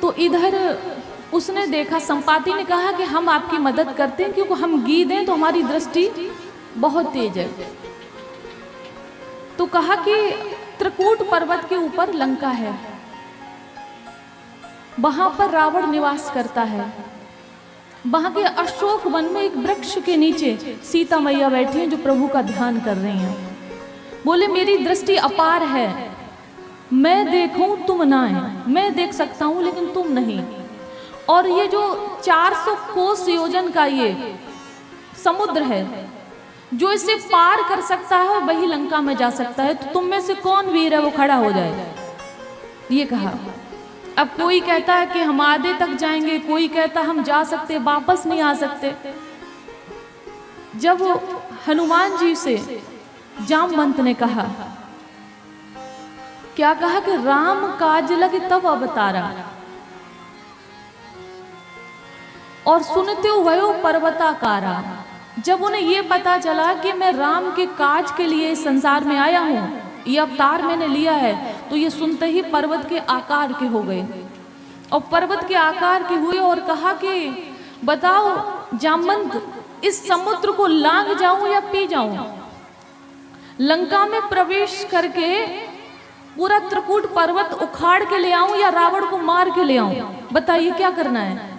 तो इधर उसने देखा, संपाति ने कहा कि हम आपकी मदद करते हैं, क्योंकि हम गीध हैं तो हमारी दृष्टि बहुत तेज है। तो कहा कि त्रिकूट पर्वत के ऊपर लंका है, वहां पर रावण निवास करता है। वहां के अशोक वन में एक वृक्ष के नीचे सीता मैया बैठी हैं जो प्रभु का ध्यान कर रही हैं। बोले मेरी दृष्टि अपार है, मैं देखूं तुम ना है, मैं देख सकता हूं लेकिन तुम नहीं। और ये जो 400 कोस योजन का ये समुद्र है, जो इसे पार कर सकता है वही लंका में जा सकता है। तो तुम में से कौन वीर है वो खड़ा हो जाए, ये कहा। अब कोई कहता है कि हम आधे तक जाएंगे, कोई कहता हम जा सकते वापस नहीं आ सकते। जब हनुमान जी से जामवंत ने कहा, क्या कहा कि राम काज लग तब अवतारा, और सुनते भयो पर्वताकारा। जब उन्हें ये पता चला कि मैं राम के काज के लिए इस संसार में आया हूं, ये अवतार मैंने लिया है, तो ये सुनते ही पर्वत के आकार के हो गए। और पर्वत के आकार के हुए और कहा कि बताओ जामवंत, इस समुद्र को लांग जाऊं या पी जाऊं? लंका में प्रवेश करके पूरा त्रिकूट पर्वत उखाड़ के ले आऊं या रावण को मार के ले आऊं? बताइए क्या करना है।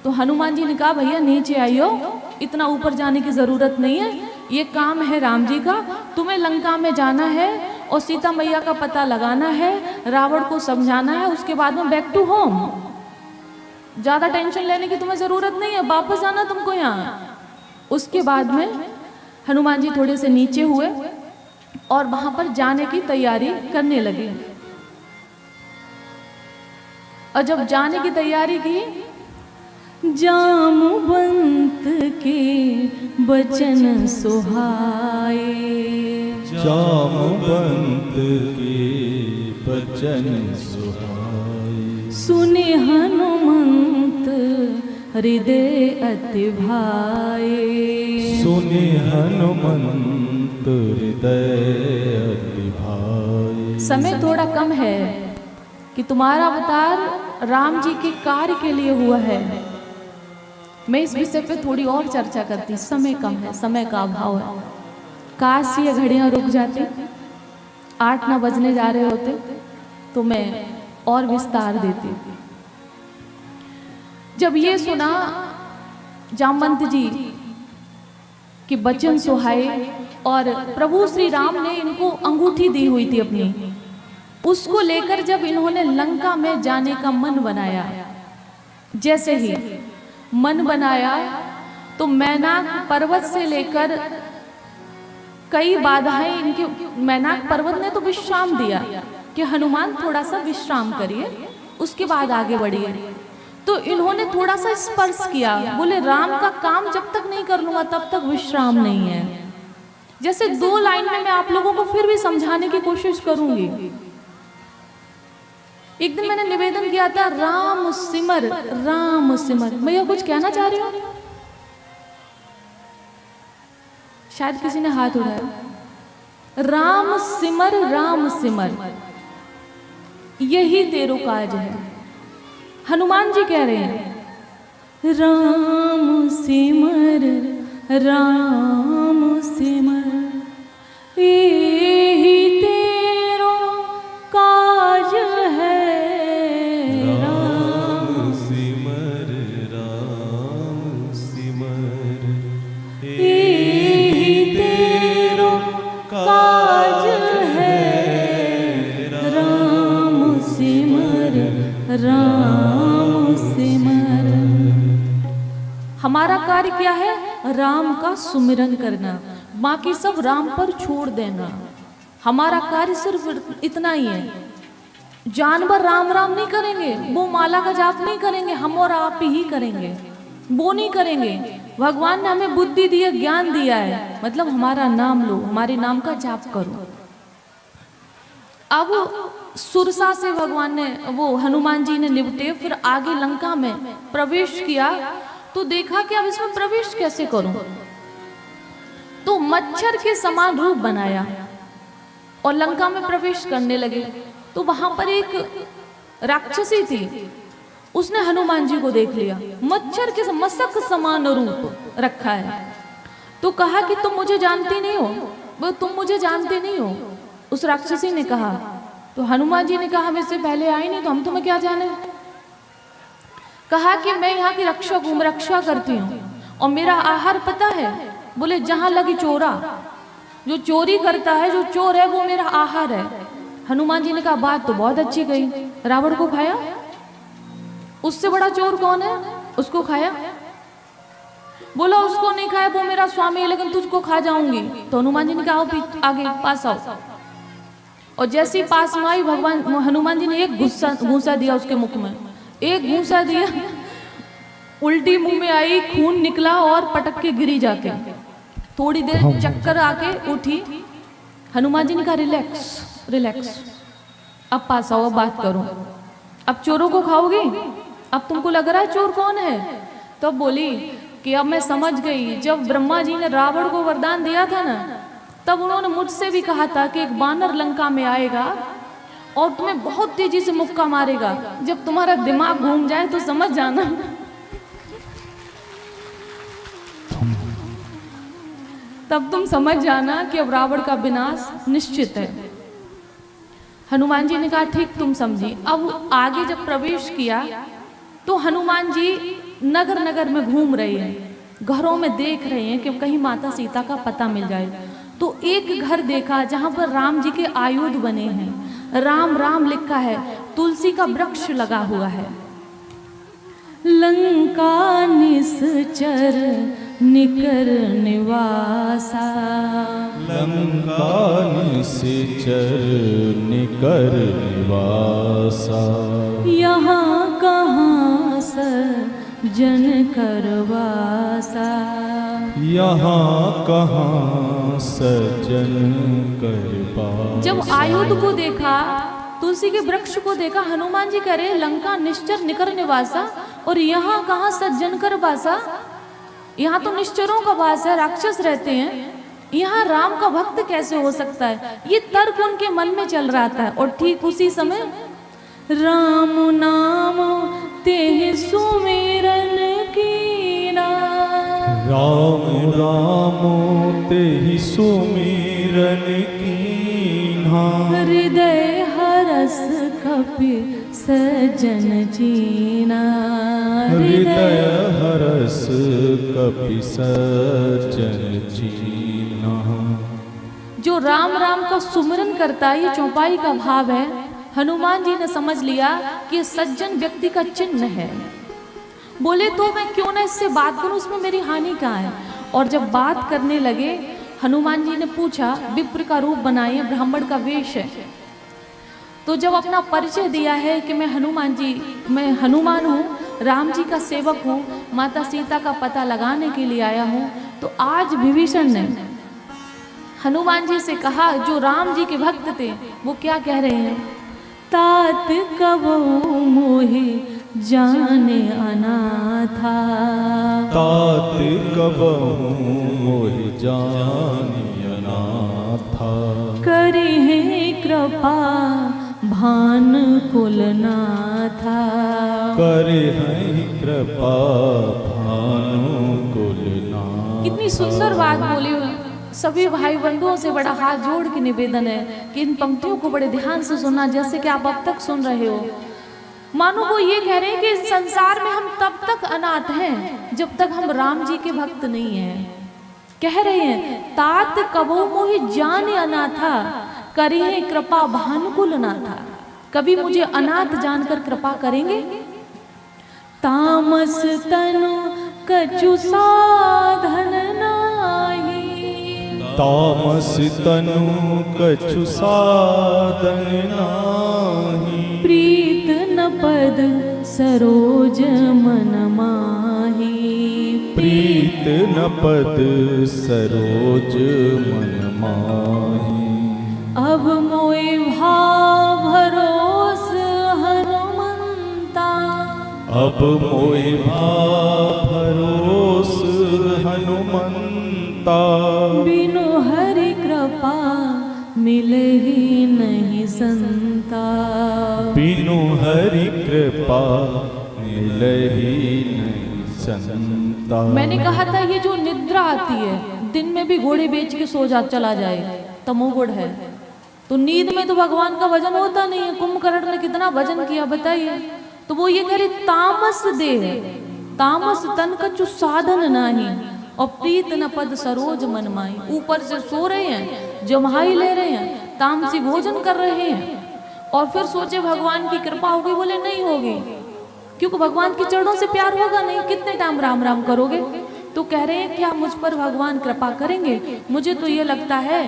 तो हनुमान जी ने कहा भैया नीचे आइयो, इतना ऊपर जाने की जरूरत नहीं है, ये काम है राम जी का। तुम्हें लंका में जाना है और सीता मैया का पता लगाना है, रावण को समझाना है, उसके बाद में बैक टू होम। ज्यादा टेंशन लेने की तुम्हें जरूरत नहीं है, वापस आना तुमको यहाँ। उसके बाद में हनुमान जी थोड़े से नीचे हुए और वहां पर जाने की तैयारी करने लगे। और जब जाने की तैयारी की, जामवंत के बचन सुहाए, जामवंत के बचन सुहाए, सुने हनुमंत हृदय अति भाए, सुने हनुमंत हृदय अति भाए। समय थोड़ा कम है कि तुम्हारा अवतार राम जी के कार्य के लिए हुआ है। मैं इस विषय पे थोड़ी और चर्चा करती, समय कम है, समय का अभाव है। काश ये घड़ियां रुक जाती, 8-9 बजने जा रहे होते तो मैं और विस्तार देती। जब ये सुना जामवंत जी कि बचन सुहाए, और प्रभु श्री राम ने इनको अंगूठी दी हुई थी अपनी, उसको लेकर जब इन्होंने लंका में जाने का मन बनाया, जैसे ही मन बनाया तो मैनाक पर्वत से लेकर कई बाधाएं इनके, मैनाक पर्वत ने तो विश्राम दिया कि हनुमान थोड़ा सा विश्राम करिए, उसके बाद आगे बढ़िए। तो इन्होंने थोड़ा सा स्पर्श किया, बोले राम का काम जब तक नहीं कर लूंगा तब तक विश्राम नहीं है। जैसे 2 लाइन में मैं आप लोगों को फिर भी समझाने की कोशिश करूंगी। एक दिन मैंने निवेदन किया था, राम सिमर राम सिमर। मैं यह कुछ कहना चाह रही हूं, शायद किसी ने हाथ उठाया। राम सिमर, यही तेरो काज है। हनुमान जी कह रहे हैं राम सिमर यही तेरो काज है। राम सिमर यही तेरो काज है। राम सिमर। हमारा कार्य क्या है? राम का सुमिरन करना, बाकी सब राम पर छोड़ देना। हमारा कार्य सिर्फ इतना ही है। जानवर राम राम नहीं करेंगे, वो माला का जाप नहीं करेंगे, हम और आप ही करेंगे, वो नहीं करेंगे। भगवान ने हमें बुद्धि दी है, ज्ञान दिया है, मतलब हमारा नाम लो, हमारे नाम का जाप करो। अब सुरसा से भगवान ने, वो हनुमान जी ने निपटे, फिर आगे लंका में प्रवेश किया। तो देखा कि अब इसमें प्रवेश कैसे करूं, तो मच्छर के समान रूप बनाया और लंका में प्रवेश करने लगे। तो वहां पर एक राक्षसी थी, उसने हनुमान जी को देख लिया, मच्छर के मसक समान रूप रखा है। तो कहा कि तुम मुझे जानती नहीं हो, वो तुम मुझे जानते नहीं हो, उस राक्षसी ने कहा। तो हनुमान जी ने कहा हम इससे पहले आए नहीं तो हम तुम्हें क्या जाने। कहा कि मैं यहाँ की रक्षा हूँ, रक्षा करती हूँ और मेरा आहार पता है। बोले जहां लगी चोरा, जो चोरी करता है, जो चोर है वो मेरा आहार है। हनुमान जी ने कहा बात तो बहुत अच्छी कही, रावण को खाया, उससे बड़ा चोर कौन है, उसको खाया। बोला उसको नहीं खाया, वो मेरा स्वामी है, लेकिन तुझको खा जाऊंगी। तो हनुमान जी ने कहा आओ आगे पास आओ। और जैसे ही पास में आई, भगवान हनुमान जी ने एक घूंसा दिया उसके मुख में, एक घूंसा दिया, उल्टी मुंह में आई, खून निकला और पटक के गिरी जाके। थोड़ी देर चक्कर आके उठी। हनुमान जी ने कहा रिलैक्स रिलैक्स, अब पास आओ, अब बात करो, अब चोरों को खाओगे, अब तुमको लग रहा है चोर कौन है। तो बोली कि अब मैं समझ गई, जब ब्रह्मा जी ने रावण को वरदान दिया था ना, तब उन्होंने मुझसे भी कहा था कि एक बानर लंका में आएगा और तुम्हें बहुत तेजी से मुक्का मारेगा। जब तुम्हारा दिमाग घूम जाए तो समझ जाना, तब तुम समझ जाना कि अब रावण का विनाश निश्चित है। हनुमान जी ने कहा ठीक तुम समझी। अब आगे जब प्रवेश किया तो हनुमान जी नगर नगर में घूम रहे हैं, घरों में देख रहे हैं कि कहीं माता सीता का पता मिल जाए। तो एक घर देखा जहां पर राम जी के आयुध बने हैं, राम राम लिखा है, तुलसी का वृक्ष लगा हुआ है। लंका निश्चर निकर निवासा, लंका निश्चर निकर निवासा, यहाँ कहाँ सज्जन करवासा, यहाँ कहाँ सज्जन करवासा। जब आयुध को देखा, तुलसी के वृक्ष को देखा, हनुमान जी कह रहे लंका निश्चर निकर निवासा, और यहाँ कहाँ सज्जन कर वासा, यहाँ तो निश्चरों का वास है, राक्षस रहते हैं, यहाँ राम का भक्त कैसे हो सकता है। ये तर्क उनके मन में चल रहा था। और ठीक उसी समय राम नाम तेह सुमिरन कीना, राम राम तेहि सुमिरन कीन्हा, हृदय हरस कपि सजन जीना, हृदय हरस कपि सज्जन जीना। जो राम राम का सुमिरन करता है, ये चौपाई का भाव है। हनुमान जी ने समझ लिया कि सज्जन व्यक्ति का चिन्ह है। बोले तो मैं क्यों ना इससे बात करूं, उसमें मेरी हानि कहाँ है। और जब बात करने लगे, हनुमान जी ने पूछा, विप्र का रूप बनाए, ब्राह्मण का वेश है। तो जब अपना परिचय दिया है कि मैं हनुमान हूँ, राम जी का सेवक हूँ, माता सीता का पता लगाने के लिए आया हूँ, तो आज विभीषण ने हनुमान जी से कहा, जो राम जी के भक्त थे वो क्या कह रहे हैं, तात कबो मोहे जाने अनाथा, तात कबहु मोहि जानि अनाथा, करे है कृपा भान कुलनाथा, करे हैं कृपा भानु कुलनाथा। कितनी सुंदर बात बोली। सभी भाई बंधुओं से बड़ा हाथ जोड़ के निवेदन है कि इन पंक्तियों को बड़े ध्यान से सुनना, जैसे कि आप अब तक सुन रहे हो। मानो वो ये कह रहे हैं कि इस संसार में हम तब तक अनाथ हैं जब तक हम राम जी के भक्त नहीं हैं। कह रहे हैं तात कबो मोहि जाने अनाथा, करिए कृपा भानुकुल नाथा, कभी मुझे अनाथ जानकर कृपा करेंगे। तामस तनु कछु साधन नाही, तामस तनु कछु साधन नाही, प्रीत न पद सरोज मन माही, प्रीत न पद सरोज मन माही। अब मोए भाव भरोस हनुमंता, अब मोहि भरोस हनुमंता, बिनु हरि कृपा मिले ही नहीं संताप। बिनु हरि कृपा मिले ही नहीं संताप। मैंने कहा था ये जो निद्रा आती है, दिन में भी घोड़े बेच के सो जा चला जाए, तमोगुण है। तो नींद में तो भगवान का भजन होता नहीं है। कुंभकर्ण ने कितना भजन किया बताइए। तो वो ये कह रही तामस देह, तामस तन कछु साधन नाही, और प्रीत न पद सरोज मन माई। ऊपर से सो रहे हैं, जम्हाई ले रहे हैं, तामसी भोजन कर रहे हैं, और फिर सोचे भगवान की कृपा होगी। बोले नहीं होगी, क्योंकि भगवान के चरणों से प्यार होगा नहीं। कितने टाइम राम राम करोगे। तो कह रहे हैं क्या मुझ पर भगवान कृपा करेंगे? मुझे तो ये लगता है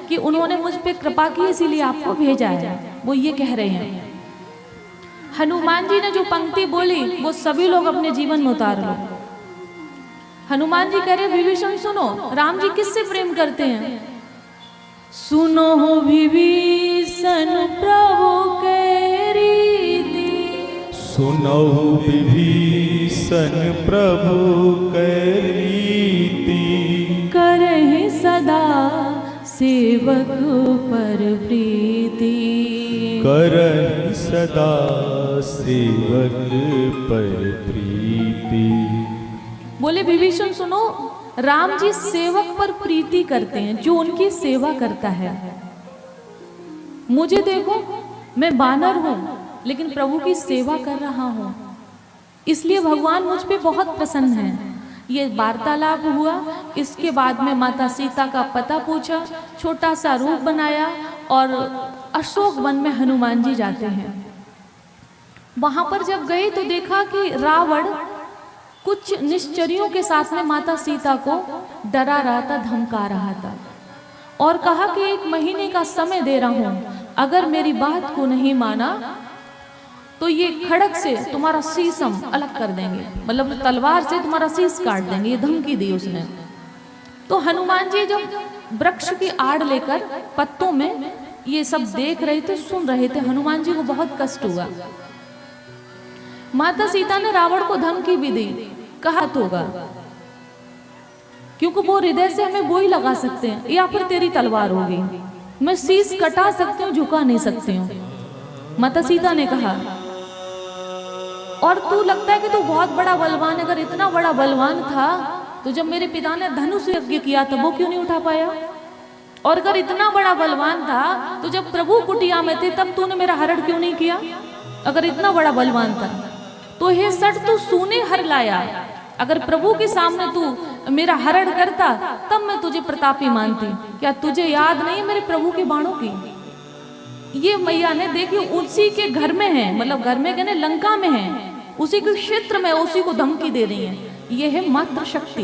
कि उन्होंने मुझ पे कृपा की, इसीलिए आपको भेजा है। वो ये कह रहे हैं। हनुमान जी ने जो पंक्ति बोली वो सभी लोग अपने जीवन में उतार लो। हनुमान जी कह रहे विभीषण सुनो, राम जी किससे प्रेम करते हैं? सुनो हो विभीषण प्रभु के रीति, सुनहु विभीषण प्रभु के रीति, करहि सदा सेवक पर प्रीति, करहि सदा सेवक पर प्रीति। बोले विभीषण सुनो, राम जी सेवक पर प्रीति करते हैं, जो उनकी सेवा करता है। मुझे देखो, मैं बानर हूं लेकिन प्रभु की सेवा कर रहा हूं, इसलिए भगवान मुझ पे बहुत प्रसन्न है। ये वार्तालाप हुआ। इसके बाद में माता सीता का पता पूछा, छोटा सा रूप बनाया, और अशोक वन में हनुमान जी जाते हैं। वहां पर जब गए तो देखा कि रावण कुछ निश्चरियों के साथ में माता सीता को डरा रहा था, धमका रहा था, और कहा कि 1 महीने का समय दे रहा हूं, अगर मेरी बात को नहीं माना तो ये खड़क से तुम्हारा शीश हम अलग कर देंगे, मतलब तलवार से तुम्हारा शीश काट देंगे। ये धमकी दी उसने। तो हनुमान जी जब वृक्ष की आड़ लेकर पत्तों में ये सब देख रहे थे, सुन रहे थे, हनुमान जी को बहुत कष्ट हुआ। माता सीता ने रावण को धमकी भी दी, कहा तो होगा, क्योंकि वो हृदय से हमें वो ही लगा सकते हैं, या फिर तेरी तलवार होगी, मैं शीश कटा सकती हूँ, झुका नहीं सकती हूँ। माता सीता ने कहा, और तू लगता है कि तू बहुत बड़ा बलवान है, अगर इतना बड़ा बलवान था तो जब मेरे पिता ने धनुष यज्ञ किया था वो क्यों नहीं उठा पाया? और अगर इतना बड़ा बलवान था तो जब प्रभु कुटिया में थे तब तूने मेरा हरण क्यों नहीं किया? अगर इतना बड़ा बलवान था तो हे सठ तू सूने हर लाया, अगर प्रभु के सामने तू मेरा हरण करता तब मैं तुझे प्रतापी मानती। क्या तुझे याद नहीं मेरे प्रभु के बाणों की? ये मैया ने देखी उसी के घर में है, मतलब घर में कहने लंका में है, उसी के क्षेत्र में उसी को धमकी दे रही है। ये है मातृ शक्ति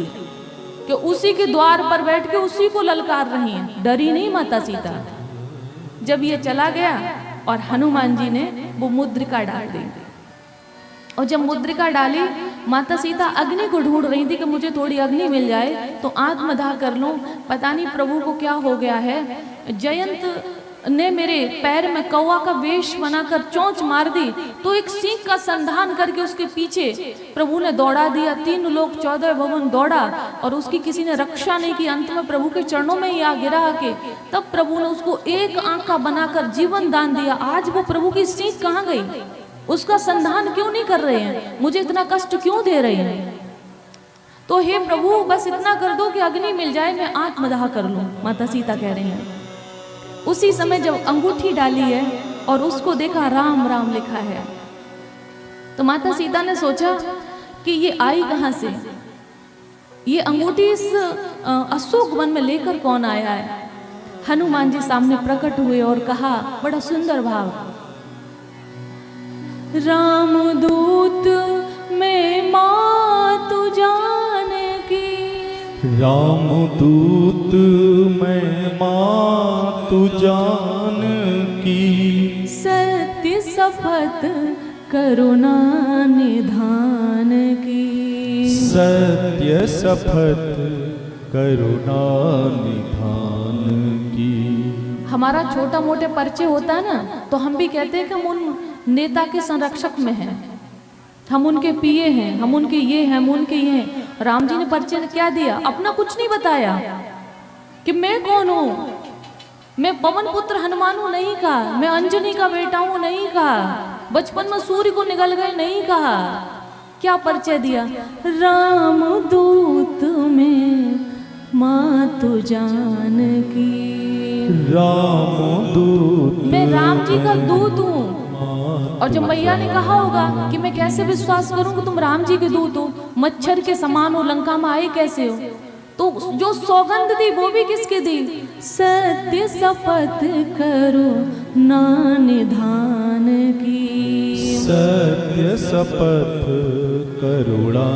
कि उसी के द्वार पर बैठ के उसी को ललकार रही है, डरी नहीं माता सीता। जब ये चला गया और हनुमान जी ने वो मुद्रिका डाल दी, और जब मुद्रिका डाली माता सीता अग्नि को ढूंढ रही थी कि मुझे थोड़ी अग्नि मिल जाए तो आत्मदाह कर लूं, पता नहीं प्रभु को क्या हो गया है। जयंत ने मेरे पैर में कौवा का वेश बनाकर चोंच मार दी, तो एक सींग का संधान करके उसके पीछे प्रभु ने दौड़ा दिया। 3 लोक 14 भवन दौड़ा और उसकी किसी ने रक्षा नहीं की। अंत में प्रभु के चरणों में ही आ गिरा आके, तब प्रभु ने उसको एक आंख का बनाकर जीवन दान दिया। आज वो प्रभु की सींग कहाँ गई? उसका संधान क्यों नहीं कर रहे हैं? मुझे इतना कष्ट क्यों दे रहे हैं? तो हे प्रभु बस इतना कर दो कि अग्नि मिल जाए, मैं आत्मदाह कर लूं, माता सीता कह रही हैं। उसी समय जब अंगूठी डाली है और उसको देखा राम राम लिखा है, तो माता सीता ने सोचा कि ये आई कहां से, ये अंगूठी इस अशोक वन में लेकर कौन आया है? हनुमान जी सामने प्रकट हुए और कहा, बड़ा सुंदर भाव, राम दूत में मातु जानकी, राम दूत मैं मातु जानकी, सत्य शपथ करुणा निधान की, सत्य शपथ करुणा निधान की। हमारा छोटा मोटे परिचय होता है ना, तो हम भी कहते हैं कि हम उन नेता के संरक्षक में हैं, हम उनके पिए हैं, हम उनके ये हैं, हम उनके ये हैं। राम जी ने परिचय क्या दिया? अपना कुछ नहीं बताया कि मैं कौन हूं, मैं पवन पुत्र हनुमान हूं नहीं कहा, मैं अंजनी का बेटा हूं नहीं कहा, बचपन में सूर्य को निगल गए नहीं कहा। क्या परिचय दिया? राम दूत में मातु जानकी, राम दूत मैं राम जी का दूत हूँ। और जब मैया ने कहा होगा कि मैं कैसे विश्वास करूं कि तुम राम जी के दूत हो, मच्छर के समान हो, लंका में आए कैसे हो? तो जो सौगंध दी वो भी किसकी दी? सत्य शपथ करो ना निधान की, सत्य शपथ करुणा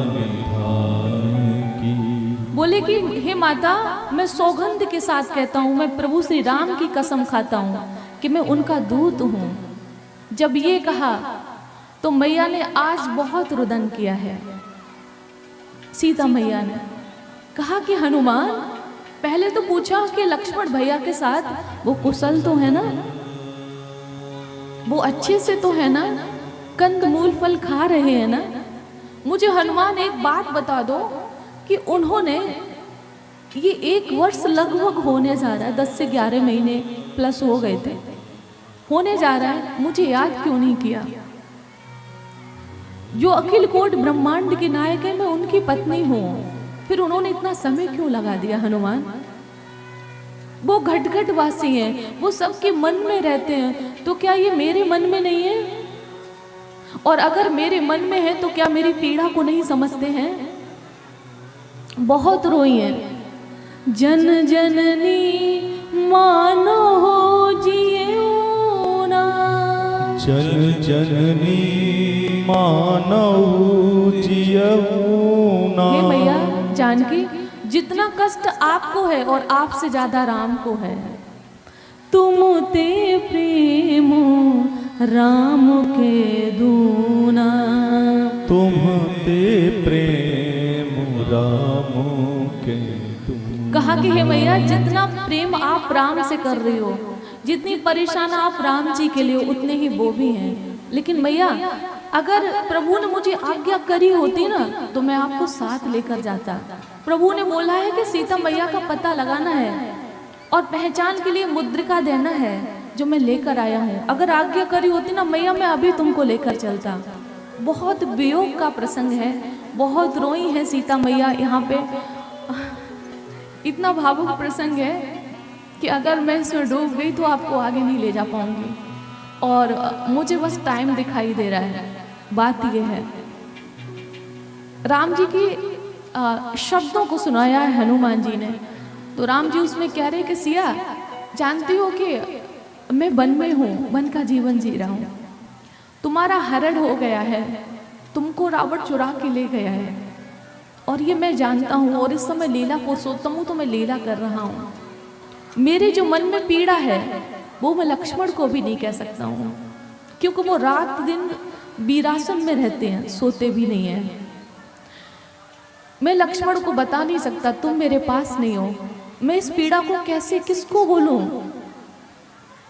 निधान की। बोले कि हे माता, मैं सौगंध के साथ कहता हूँ, मैं प्रभु श्री राम की कसम खाता हूँ कि मैं उनका दूत हूँ। जब ये कहा तो मैया ने आज बहुत रुदन किया है। सीता मैया ने कहा कि हनुमान, पहले तो पूछा कि लक्ष्मण भैया के साथ वो कुशल तो है ना, वो अच्छे से तो है ना, कंद मूल फल खा रहे हैं ना। मुझे हनुमान एक बात बता दो कि उन्होंने ये 1 वर्ष लगभग होने जा रहा है, 10 से 11 महीने प्लस हो गए थे, होने जा रहा है, मुझे याद क्यों नहीं किया? जो अखिल कोट ब्रह्मांड के नायक है, मैं उनकी पत्नी हूं, फिर उन्होंने इतना समय क्यों लगा दिया? हनुमान वो घट घट वासी हैं, वो सबके मन में रहते हैं, तो क्या ये मेरे मन में नहीं है? और अगर मेरे मन में है तो क्या मेरी पीड़ा को नहीं समझते हैं? बहुत रोई हैं। जन जननी मानो हो जियो ना, जन जननी मानव जियऊ ना। हे मैया जानकी, जितना कष्ट आपको है और आपसे ज्यादा राम को है, तुम ते प्रेम राम के दूना, तुम ते प्रेम राम के दूना। कहा कि हे मैया, जितना प्रेम आप राम से कर रही हो, जितनी परेशान आप राम जी के लिए, उतने ही वो भी हैं। लेकिन मैया, अगर प्रभु ने मुझे आज्ञा करी होती ना तो मैं आपको साथ लेकर जाता। प्रभु ने बोला है कि सीता मैया का पता लगाना है और पहचान के लिए मुद्रिका देना है, जो मैं लेकर आया हूँ। अगर आज्ञा करी होती ना मैया, मैं अभी तुमको लेकर चलता। बहुत वियोग का प्रसंग है, बहुत रोई है सीता मैया यहाँ पे। इतना भावुक प्रसंग है कि अगर मैं इसमें डूब गई तो आपको आगे नहीं ले जा पाऊंगी, और मुझे बस टाइम दिखाई दे रहा है। बात यह है, राम जी की शब्दों को सुनाया है हनुमान जी ने, तो राम जी उसमें कह रहे कि सिया, जानती हो कि मैं वन में हूँ, वन का जीवन जी रहा हूँ, तुम्हारा हरण हो गया है, तुमको रावण चुरा के ले गया है, और ये मैं जानता हूँ, और इस समय लीला पुरुषोत्तम हूँ तो मैं लीला कर रहा हूँ। मेरे जो मन में पीड़ा है वो मैं लक्ष्मण को भी नहीं कह सकता हूँ, क्योंकि वो रात दिन वीरासन में रहते हैं, सोते भी नहीं हैं। मैं लक्ष्मण को बता नहीं सकता तुम मेरे पास नहीं हो। मैं इस पीड़ा को कैसे किसको बोलूं?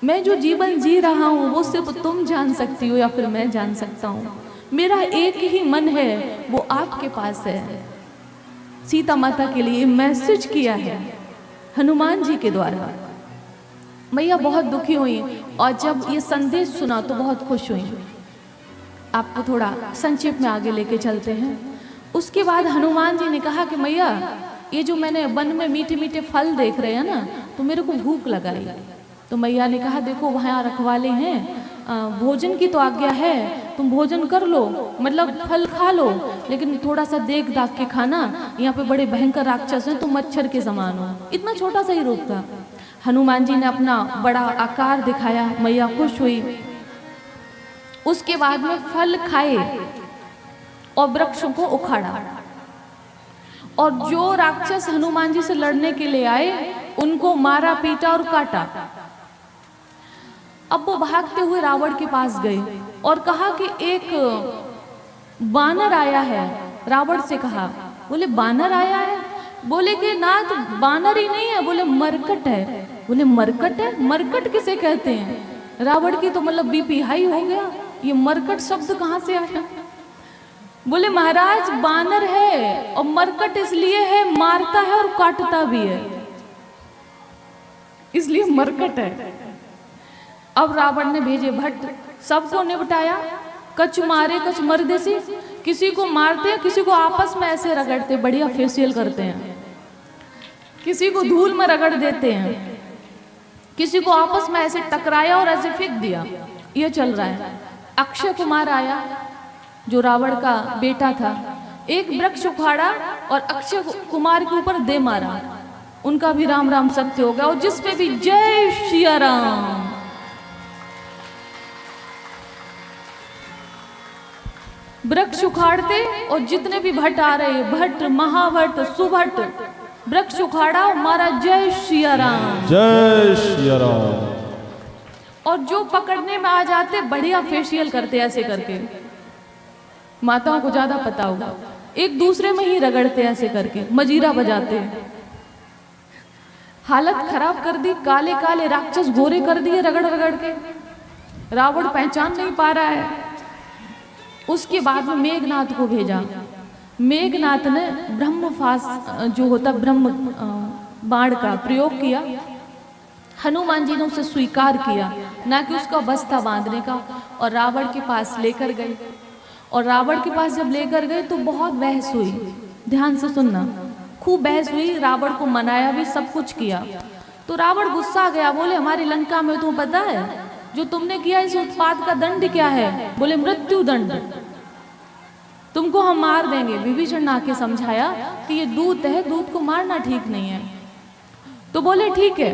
मैं जो जीवन जी रहा हूँ वो सिर्फ तुम जान सकती हो या फिर मैं जान सकता हूँ। मेरा एक ही मन है, वो आपके पास है। सीता माता के लिए मैसेज किया है हनुमान जी के द्वारा। मैया बहुत दुखी हुई और जब ये संदेश सुना तो बहुत खुश हुई। आपको थोड़ा संक्षेप में आगे लेके चलते हैं। उसके बाद हनुमान जी ने कहा कि मैया, ये जो मैंने वन में मीठे मीठे फल देख रहे हैं ना, तो मेरे को भूख लगाई। तो मैया ने कहा देखो वहाँ रखवाले हैं, भोजन की तो आज्ञा है, तुम भोजन कर लो, मतलब फल खा लो, लेकिन थोड़ा सा देख दाख के खाना, यहाँ पे बड़े भयंकर राक्षस हैं, तुम मच्छर के समान हो। इतना छोटा सा ही रूप था। हनुमान जी ने अपना बड़ा आकार दिखाया, मैया खुश हुई। उसके बाद में फल खाए और वृक्षों को उखाड़ा, और जो राक्षस हनुमान जी से लड़ने के लिए आए उनको मारा, पीटा और काटा। अब वो भागते हुए रावण के पास गए और कहा कि एक बानर आया है। रावण से कहा, बोले बानर आया है? बोले कि नाथ बानर ही नहीं है, बोले मरकट है। बोले मरकट है? मरकट किसे कहते हैं? रावण की तो मतलब बीपी हाई हो गया, ये मरकट शब्द कहाँ से आया? बोले महाराज बानर है, और मरकट इसलिए है मारता है और काटता भी है। इसलिए मरकट है। अब रावण ने भेजे भट्ट, सबको निपटाया। कछ मारे कछ मर्देसी, किसी को मारते हैं, किसी को आपस में ऐसे रगड़ते, बढ़िया फेशियल करते हैं, किसी को धूल में रगड़ देते हैं, किसी को आपस में ऐसे टकराया और ऐसे फेंक दिया। ये चल रहा है। अक्षय कुमार आया, जो रावण का बेटा था, एक वृक्ष उखाड़ा और अक्षय कुमार के ऊपर दे मारा। उनका भी राम राम सत्य हो गया, और जिसपे भी जय सिया राम। वृक्ष उखाड़ते और जितने भी भट्ट आ रहे, भट्ट, महाभट्ट, सुभट्ट, वृक्ष उखाड़ा और मारा जय सिया राम, जय सिया राम। और जो पकड़ने में आ जाते बढ़िया फेशियल करते ऐसे करके, माताओं को ज्यादा पता होगा, एक दूसरे में ही रगड़ते ऐसे करके, मजीरा बजाते। हालत खराब कर दी, काले काले राक्षस गोरे कर दिए रगड़ रगड़ के। रावण पहचान नहीं पा रहा है। उसके बाद में मेघनाथ को भेजा। मेघनाथ ने ब्रह्मफास जो होता ब्रह्म बाण का प्रयोग किया। हनुमान जी ने उसे स्वीकार किया, ना कि उसका बस्ता बांधने का, और रावण के पास लेकर गए। और रावण के पास जब लेकर गए तो बहुत बहस हुई। ध्यान से सुनना, खूब बहस हुई, रावण को मनाया भी, सब कुछ किया। तो रावण गुस्सा गया, बोले हमारी लंका में तुम्हें पता है जो तुमने किया इस उत्पात का दंड क्या है? बोले मृत्यु दंड, तुमको हम मार देंगे। विभीषण ने आके समझाया कि ये दूत है, दूत को मारना ठीक नहीं है। तो बोले ठीक है,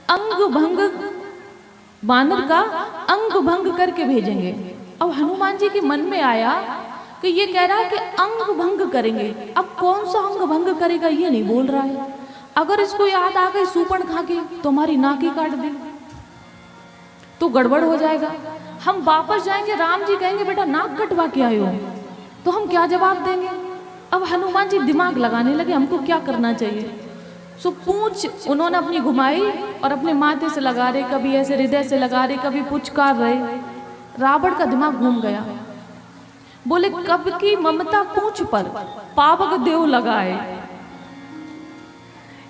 अंग भंग, बानर का अंग भंग करके भेजेंगे। अब हनुमान जी के मन में आया कि ये कह रहा है कि अंग भंग करेंगे, अब कौन सा अंग भंग करेगा ये नहीं बोल रहा है। अगर इसको याद आ गई सूपन खा के तो हमारी नाक ही काट दे तो गड़बड़ हो जाएगा। हम वापस जाएंगे, राम जी कहेंगे बेटा नाक कटवा के आए हो, तो हम क्या जवाब देंगे? अब हनुमान जी दिमाग लगाने लगे हमको क्या करना चाहिए। सो पूंछ उन्होंने अपनी घुमाई और अपने माथे से लगा रहे, कभी ऐसे हृदय से लगा रहे, कभी पुचकार रहे। रावण का दिमाग घूम गया। बोले कब की ममता पूंछ पर पावक देव लगाए,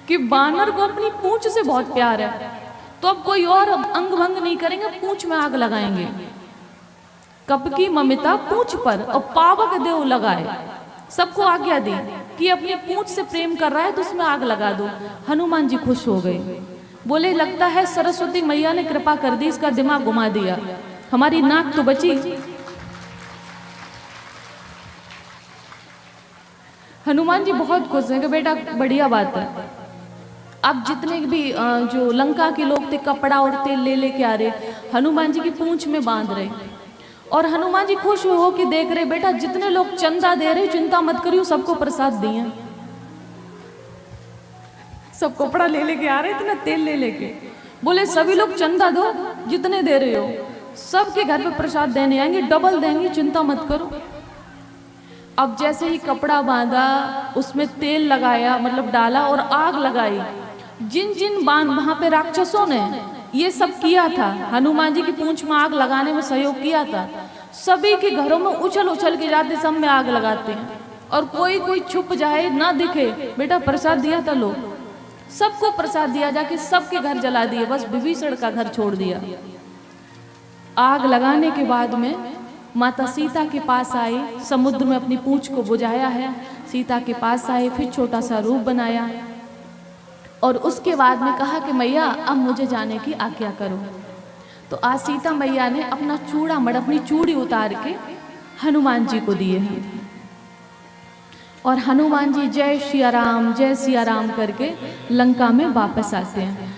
कि बानर को अपनी पूंछ से बहुत प्यार है, तो अब कोई और अंग भंग नहीं करेंगे, पूंछ में आग लगाएंगे। कब की ममता पूंछ पर और पावक देव लगाए। सबको आज्ञा दी कि अपनी पूंछ से प्रेम कर रहा है तो उसमें आग लगा दो। हनुमान जी खुश हो गए, बोले लगता है सरस्वती मैया ने कृपा कर दी, इसका दिमाग घुमा दिया, हमारी नाक तो बची। हनुमान जी बहुत खुश हैं कि बेटा बढ़िया बात है। अब जितने भी जो लंका के लोग थे कपड़ा और तेल ले लेके आ रहे, हनुमान जी की पूंछ में बांध रहे। और हनुमान जी खुश हो कि देख रहे बेटा जितने लोग चंदा दे रहे चिंता मत करियो, सबको प्रसाद दिए। सब कपड़ा ले लेके आ रहे, इतना तेल ले लेके। बोले सभी लोग चंदा दो जितने दे रहे हो, सबके घर पे प्रसाद देने आएंगे, डबल देंगे, चिंता मत करो। अब जैसे ही कपड़ा बांधा, उसमें तेल लगाया, मतलब डाला और आग लगाई। जिन जिन वहां पे राक्षसों ने ये सब किया था, हनुमान जी की पूंछ में आग लगाने में सहयोग किया था, सभी के घरों में उछल उछल के जाते, सब में आग लगाते हैं। और कोई छुप जाए ना दिखे, बेटा प्रसाद दिया था, लोग सबको प्रसाद दिया, जाके सबके घर जला दिए, बस विभीषण का घर छोड़ दिया। आग लगाने के बाद में माता सीता के पास आई, समुद्र में अपनी पूंछ को बुझाया है, सीता के पास आए, फिर छोटा सा रूप बनाया और उसके बाद में कहा कि मैया अब मुझे जाने की आज्ञा करो। तो आज सीता मैया ने अपना चूड़ामणि, अपनी चूड़ी उतार के हनुमान जी को दिए हैं। और हनुमान जी जय सिया राम करके लंका में वापस आते हैं।